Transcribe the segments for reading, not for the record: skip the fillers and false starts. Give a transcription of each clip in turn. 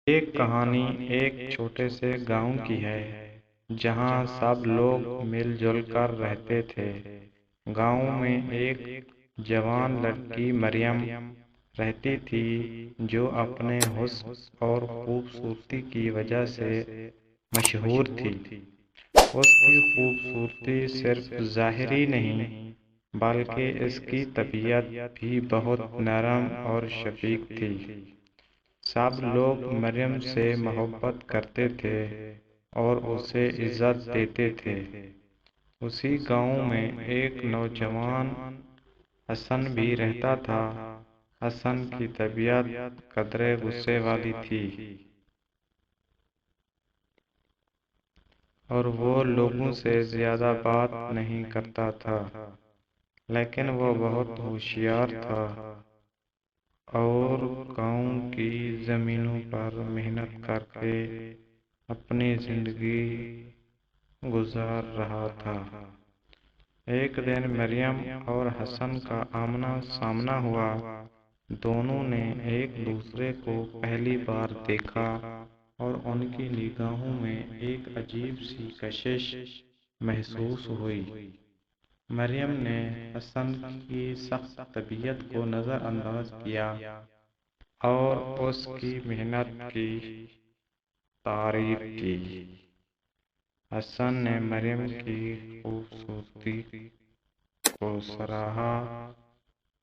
ایک کہانی ایک چھوٹے سے گاؤں کی ہے جہاں سب لوگ مل جل کر رہتے تھے۔ گاؤں میں ایک جوان لڑکی مریم رہتی تھی جو اپنے حسن اور خوبصورتی کی وجہ سے مشہور تھی۔ اس کی خوبصورتی صرف ظاہری نہیں بلکہ اس کی طبیعت بھی بہت نرم اور شفیق تھی۔ سب لوگ مریم سے محبت کرتے تھے اور اسے عزت دیتے تھے۔ اسی گاؤں میں ایک نوجوان حسن بھی رہتا تھا۔ حسن کی طبیعت قدرے غصے والی تھی اور وہ لوگوں سے زیادہ بات نہیں کرتا تھا، لیکن وہ بہت ہوشیار تھا اور گاؤں کی زمینوں پر محنت کر کے اپنی زندگی گزار رہا تھا۔ ایک دن مریم اور حسن کا آمنا سامنا ہوا۔ دونوں نے ایک دوسرے کو پہلی بار دیکھا اور ان کی نگاہوں میں ایک عجیب سی کشش محسوس ہوئی۔ مریم نے حسن کی سخت طبیعت کو نظر انداز کیا اور اس کی محنت کی تعریف کی۔ حسن نے مریم کی خوبصورتی کو سراہا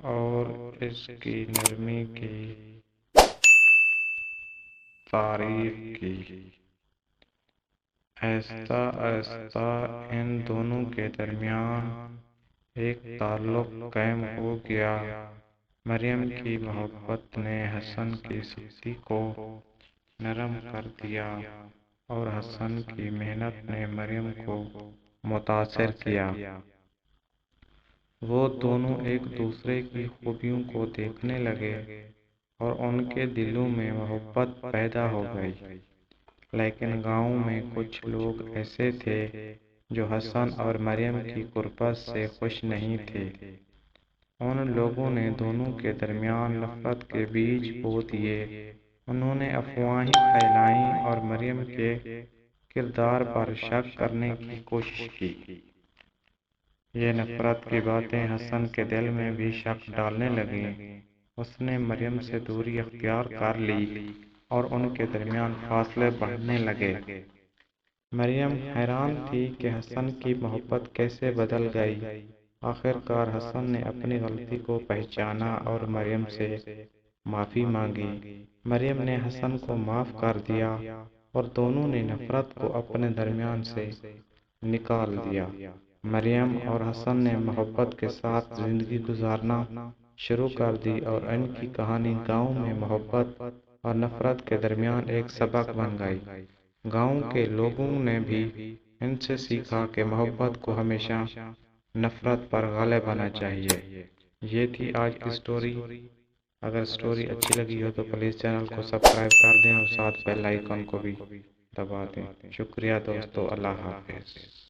اور اس کی نرمی کی تعریف کی۔ آہستہ آہستہ ان دونوں کے درمیان ایک تعلق قائم ہو گیا۔ مریم کی محبت نے حسن کی سختی کو نرم کر دیا اور حسن کی محنت نے مریم کو متاثر کیا۔ وہ دونوں ایک دوسرے کی خوبیوں کو دیکھنے لگے اور ان کے دلوں میں محبت پیدا ہو گئی۔ لیکن گاؤں میں کچھ لوگ ایسے تھے جو حسن اور مریم کی قربت سے خوش نہیں تھے۔ ان لوگوں نے دونوں کے درمیان نفرت کے بیج بو دیے۔ انہوں نے افواہیں پھیلائیں اور مریم کے کردار پر شک کرنے کی کوشش کی۔ یہ نفرت کی باتیں حسن کے دل میں بھی شک ڈالنے لگیں۔ اس نے مریم سے دوری اختیار کر لی اور ان کے درمیان فاصلے بڑھنے لگے۔ مریم حیران تھی کہ حسن کی محبت کیسے بدل گئی۔ آخر کار حسن نے اپنی غلطی کو پہچانا اور مریم سے معافی مانگی۔ مریم نے حسن کو معاف کر دیا اور دونوں نے نفرت کو اپنے درمیان سے نکال دیا۔ مریم اور حسن نے محبت کے ساتھ زندگی گزارنا شروع کر دی اور ان کی کہانی گاؤں میں محبت اور نفرت کے درمیان ایک سبق بن گئی۔ گاؤں کے لوگوں نے بھی ان سے سیکھا کہ محبت کو ہمیشہ نفرت پر غالب آنا چاہیے۔ یہ تھی آج کی سٹوری۔ اگر سٹوری اچھی لگی ہو تو پلیز چینل کو سبسکرائب کر دیں اور ساتھ بیل آئیکن کو بھی دبا دیں۔ شکریہ دوستو، اللہ حافظ۔